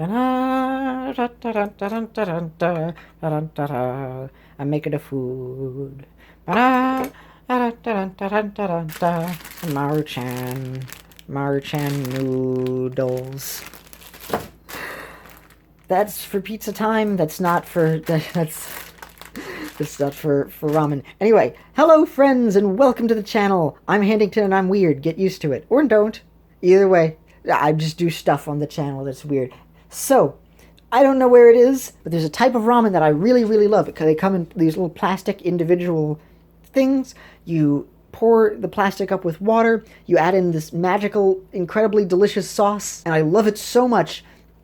I'm making the food. Maruchan. Maruchan noodles. That's for pizza time. That's not for... That's not for ramen. Anyway, hello friends and welcome to the channel. I'm Handington and I'm weird. Get used to it. Or don't. Either way, I just do stuff on the channel that's weird. So, I don't know where it is, but there's a type of ramen that I really, really love. Because they come in these little plastic individual things. You pour the plastic up with water. You add in this magical, incredibly delicious sauce. And I love it so much.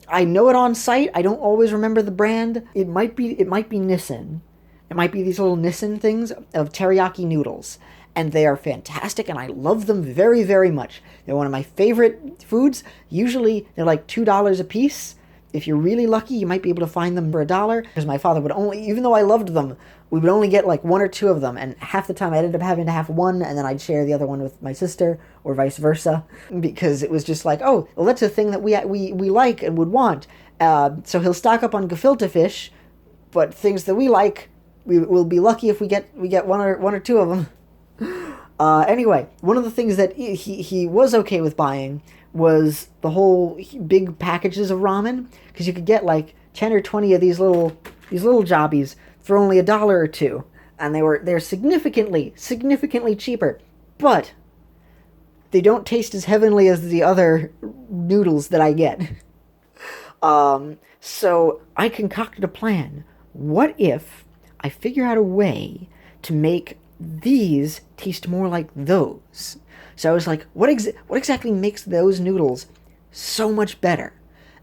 I know it on sight. I don't always remember the brand. It might be Nissin. It might be these little Nissin things of teriyaki noodles. And they are fantastic, and I love them very, very much. They're one of my favorite foods. Usually, they're like $2 a piece. If you're really lucky, you might be able to find them for $1. Because my father would only, even though I loved them, we would only get like one or two of them. And half the time, I'd end up having to have one, and then I'd share the other one with my sister, or vice versa. Because it was just like, oh, well, that's a thing that we like and would want. So he'll stock up on gefilte fish, but things that we like, we'll be lucky if we get one or two of them. Anyway, one of the things that he was okay with buying was the whole big packages of ramen, because you could get like 10 or 20 of these little jobbies for only $1 or $2, and they're significantly cheaper, but they don't taste as heavenly as the other noodles that I get. So I concocted a plan. What if I figure out a way to make these taste more like those? So I was like, what exactly makes those noodles so much better?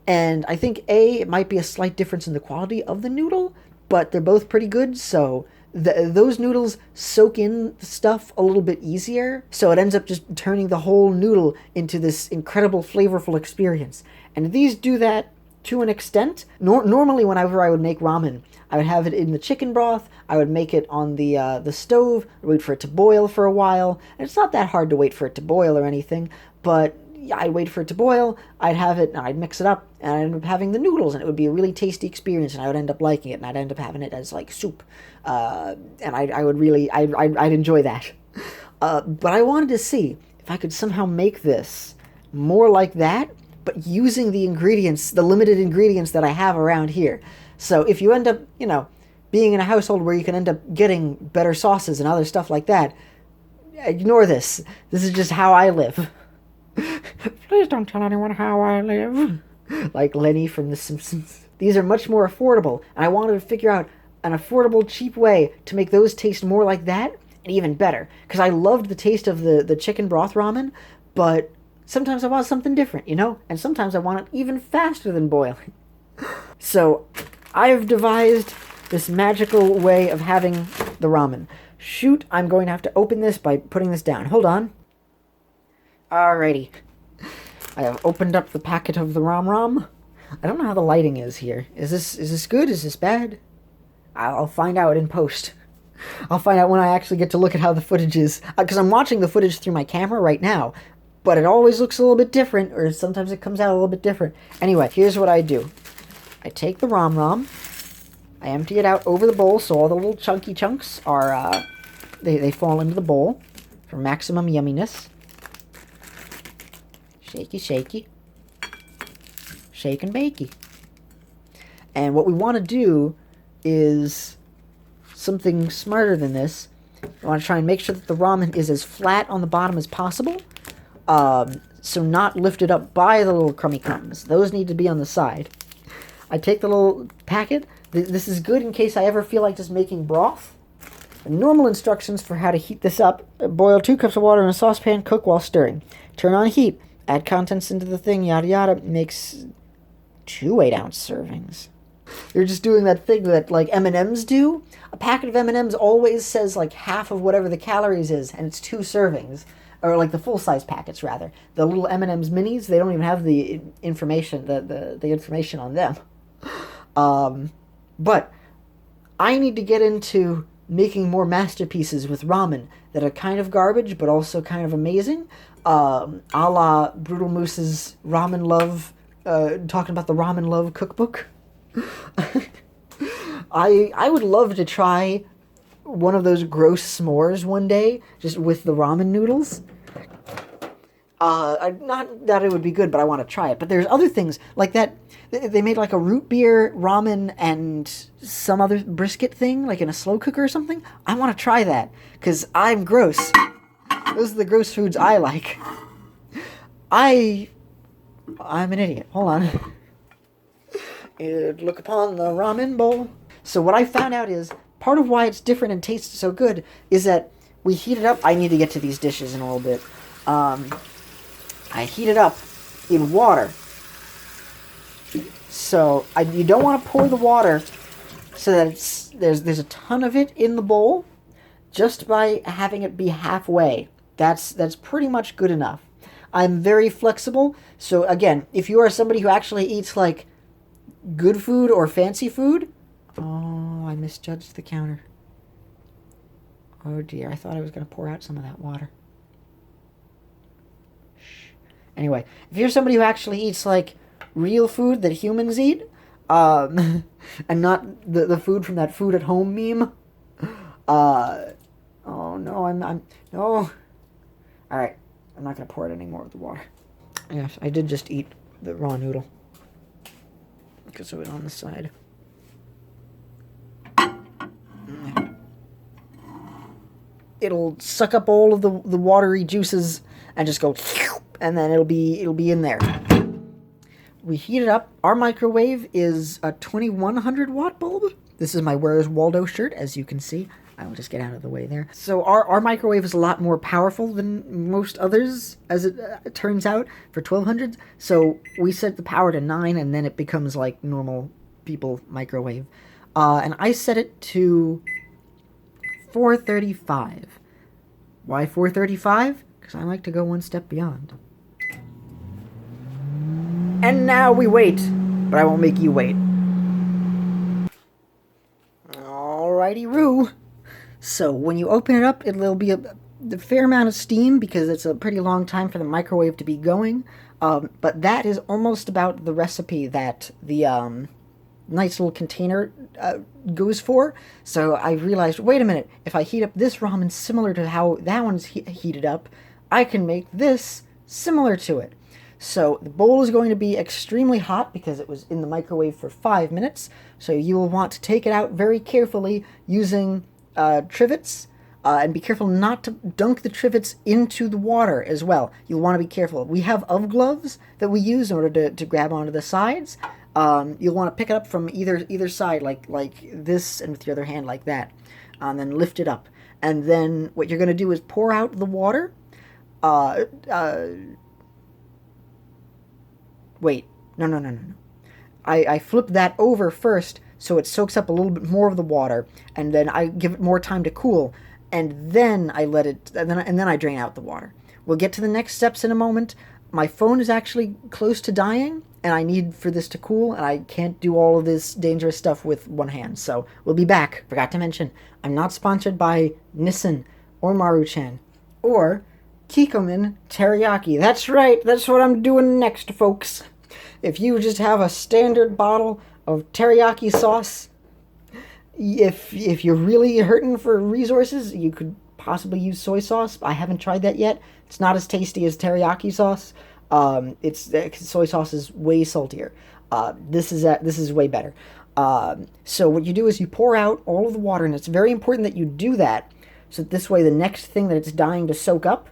And I think it might be a slight difference in the quality of the noodle, but they're both pretty good, so those noodles soak in the stuff a little bit easier, so it ends up just turning the whole noodle into this incredible flavorful experience. And these do that to an extent. Normally whenever I would make ramen, I would have it in the chicken broth. I would make it on the stove, wait for it to boil for a while. And it's not that hard to wait for it to boil or anything, but I'd wait for it to boil, I'd have it, and I'd mix it up, and I'd end up having the noodles, and it would be a really tasty experience, and I would end up liking it, and I'd end up having it as, like, soup. And I'd enjoy that. But I wanted to see if I could somehow make this more like that, but using the ingredients, the limited ingredients that I have around here. So if you end up, being in a household where you can end up getting better sauces and other stuff like that, ignore this. This is just how I live. Please don't tell anyone how I live. Like Lenny from The Simpsons. These are much more affordable, and I wanted to figure out an affordable, cheap way to make those taste more like that, and even better. Because I loved the taste of the chicken broth ramen, but sometimes I want something different, And sometimes I want it even faster than boiling. So, I've devised this magical way of having the ramen. Shoot, I'm going to have to open this by putting this down. Hold on. Alrighty. I have opened up the packet of the ram. I don't know how the lighting is here. Is this good? Is this bad? I'll find out in post. I'll find out when I actually get to look at how the footage is. Because I'm watching the footage through my camera right now. But it always looks a little bit different, or sometimes it comes out a little bit different. Anyway, here's what I do. I take the ram. I empty it out over the bowl, so all the little chunky chunks are, they fall into the bowl for maximum yumminess. Shaky, shaky. Shake and bakey. And what we want to do is something smarter than this. We want to try and make sure that the ramen is as flat on the bottom as possible. So not lifted up by the little crummy crumbs. Those need to be on the side. I take the little packet. This is good in case I ever feel like just making broth. The normal instructions for how to heat this up. Boil 2 cups of water in a saucepan. Cook while stirring. Turn on heat. Add contents into the thing. Yada yada. Makes 2 8-ounce servings. You're just doing that thing that, like, M&M's do. A packet of M&M's always says, like, half of whatever the calories is, and it's 2 servings. Or, like, the full-size packets, rather. The little M&M's minis, they don't even have the information, the information on them. But I need to get into making more masterpieces with ramen that are kind of garbage, but also kind of amazing. A la Brutal Moose's Ramen Love talking about the Ramen Love cookbook. I would love to try one of those gross s'mores one day, just with the ramen noodles. Not that it would be good, but I want to try it. But there's other things like that. They made like a root beer ramen and some other brisket thing, like in a slow cooker or something. I want to try that because I'm gross. Those are the gross foods I like. I'm an idiot. Hold on. Look upon the ramen bowl. So what I found out is part of why it's different and tastes so good is that we heat it up. I need to get to these dishes in a little bit. I heat it up in water. So you don't want to pour the water so that there's a ton of it in the bowl. Just by having it be halfway, that's pretty much good enough. I'm very flexible. So again, if you are somebody who actually eats like good food or fancy food, oh, I misjudged the counter. Oh dear, I thought I was going to pour out some of that water. Anyway, if you're somebody who actually eats like real food that humans eat, and not the food from that food at home meme, oh no, I'm no. All right, I'm not gonna pour it any more of the water. Yes, I did just eat the raw noodle because it was on the side. It'll suck up all of the watery juices and just go, and then it'll be in there. We heat it up. Our microwave is a 2100 watt bulb. This is my Where's Waldo shirt, as you can see. I will just get out of the way there. So our microwave is a lot more powerful than most others, as it turns out, for 1200s. So we set the power to 9, and then it becomes like normal people microwave. And I set it to 435. Why 435? Because I like to go one step beyond. And now we wait, but I won't make you wait. Alrighty-roo. So when you open it up, it'll be a fair amount of steam because it's a pretty long time for the microwave to be going. But that is almost about the recipe that the nice little container goes for. So I realized, wait a minute, if I heat up this ramen similar to how that one's heated up, I can make this similar to it. So the bowl is going to be extremely hot because it was in the microwave for 5 minutes. So you will want to take it out very carefully using trivets. And be careful not to dunk the trivets into the water as well. You'll want to be careful. We have gloves that we use in order to grab onto the sides. You'll want to pick it up from either side, like this, and with your other hand like that. And then lift it up. And then what you're going to do is pour out the water. Wait, no. I flip that over first so it soaks up a little bit more of the water, and then I give it more time to cool, and then I let it, and then I drain out the water. We'll get to the next steps in a moment. My phone is actually close to dying, and I need for this to cool, and I can't do all of this dangerous stuff with one hand, so we'll be back. Forgot to mention, I'm not sponsored by Nissan or Maruchan or Kikkoman Teriyaki. That's right, that's what I'm doing next, folks. If you just have a standard bottle of teriyaki sauce, if you're really hurting for resources, you could possibly use soy sauce. I haven't tried that yet. It's not as tasty as teriyaki sauce. Soy sauce is way saltier. This is way better. So what you do is you pour out all of the water, and it's very important that you do that, so that this way the next thing that it's dying to soak up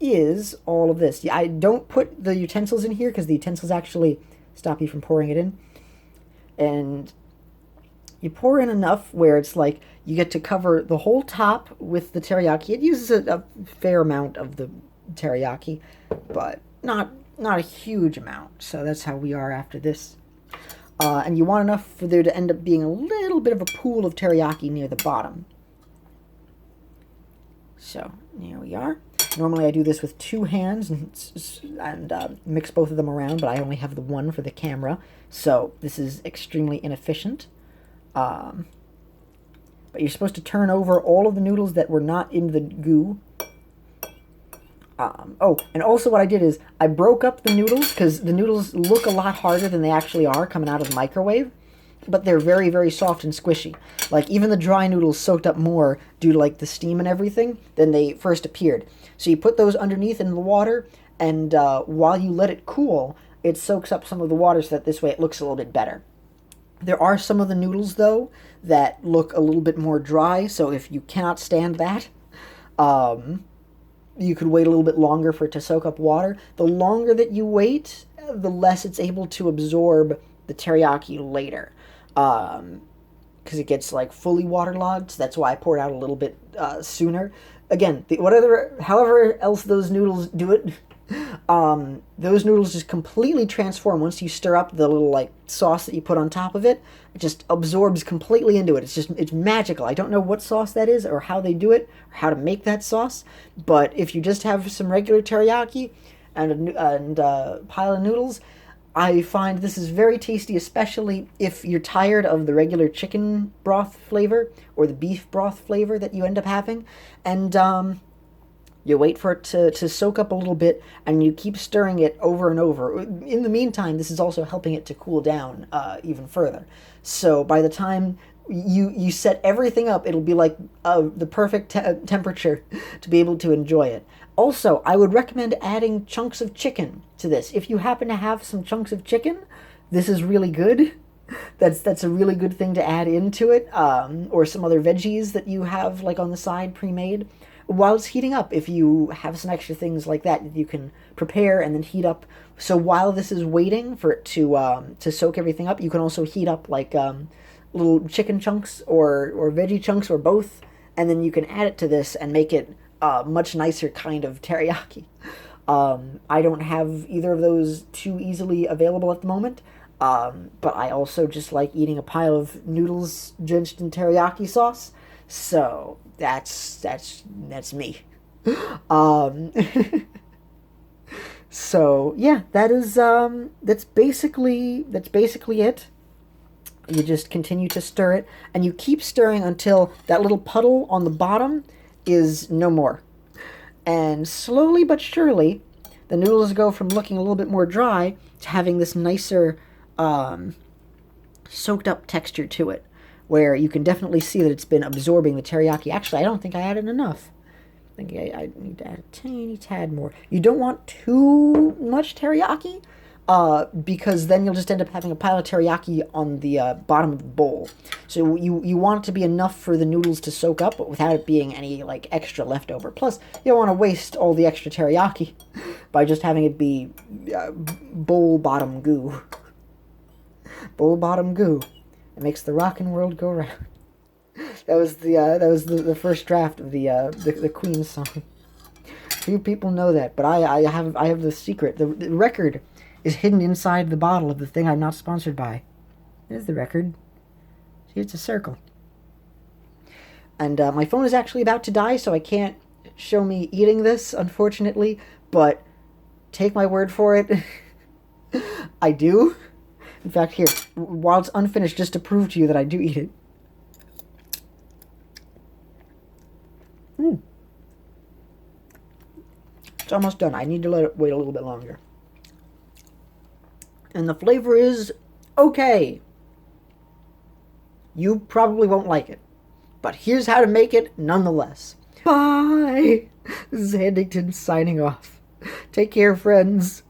is all of this. I don't put the utensils in here because the utensils actually stop you from pouring it in. And you pour in enough where it's like you get to cover the whole top with the teriyaki. It uses a fair amount of the teriyaki, but not a huge amount. So that's how we are after this. And you want enough for there to end up being a little bit of a pool of teriyaki near the bottom. So here we are. Normally I do this with 2 hands and mix both of them around, but I only have the one for the camera, so this is extremely inefficient. But you're supposed to turn over all of the noodles that were not in the goo. Oh, and also what I did is I broke up the noodles because the noodles look a lot harder than they actually are coming out of the microwave, but they're very, very soft and squishy. Like, even the dry noodles soaked up more due to, like, the steam and everything than they first appeared. So you put those underneath in the water, and while you let it cool, it soaks up some of the water so that this way it looks a little bit better. There are some of the noodles, though, that look a little bit more dry, so if you cannot stand that, you could wait a little bit longer for it to soak up water. The longer that you wait, the less it's able to absorb the teriyaki later. Because it gets like fully waterlogged, so that's why I poured out a little bit sooner. Again, however else those noodles do it, those noodles just completely transform once you stir up the little like sauce that you put on top of it. It just absorbs completely into it. It's magical. I don't know what sauce that is or how they do it or how to make that sauce, but if you just have some regular teriyaki and a pile of noodles, I find this is very tasty, especially if you're tired of the regular chicken broth flavor or the beef broth flavor that you end up having, and you wait for it to soak up a little bit, and you keep stirring it over and over. In the meantime, this is also helping it to cool down even further. So by the time you set everything up, it'll be like the perfect temperature to be able to enjoy it. Also, I would recommend adding chunks of chicken to this. If you happen to have some chunks of chicken, this is really good. That's a really good thing to add into it, or some other veggies that you have like on the side pre-made. While it's heating up, if you have some extra things like that you can prepare and then heat up. So while this is waiting for it to soak everything up, you can also heat up like little chicken chunks or veggie chunks or both, and then you can add it to this and make it a much nicer kind of teriyaki. I don't have either of those too easily available at the moment, but I also just like eating a pile of noodles drenched in teriyaki sauce. So that's me. Um, so yeah, that's basically it. You just continue to stir it, and you keep stirring until that little puddle on the bottom is no more. And slowly but surely, the noodles go from looking a little bit more dry to having this nicer soaked up texture to it, where you can definitely see that it's been absorbing the teriyaki. Actually, I don't think I added enough. I think I need to add a tiny tad more. You don't want too much teriyaki, because then you'll just end up having a pile of teriyaki on the bottom of the bowl. So you want it to be enough for the noodles to soak up, but without it being any like extra leftover. Plus, you don't want to waste all the extra teriyaki by just having it be bowl bottom goo. Bowl bottom goo. It makes the rockin' world go round. That was the first draft of the Queen song. Few people know that, but I have the secret. The record is hidden inside the bottle of the thing I'm not sponsored by. There's the record. See, it's a circle. And my phone is actually about to die, so I can't show me eating this, unfortunately. But take my word for it, I do. In fact, here, while it's unfinished, just to prove to you that I do eat it. It's almost done. I need to let it wait a little bit longer. And the flavor is okay. You probably won't like it, but here's how to make it nonetheless. Bye! This is Handington signing off. Take care, friends.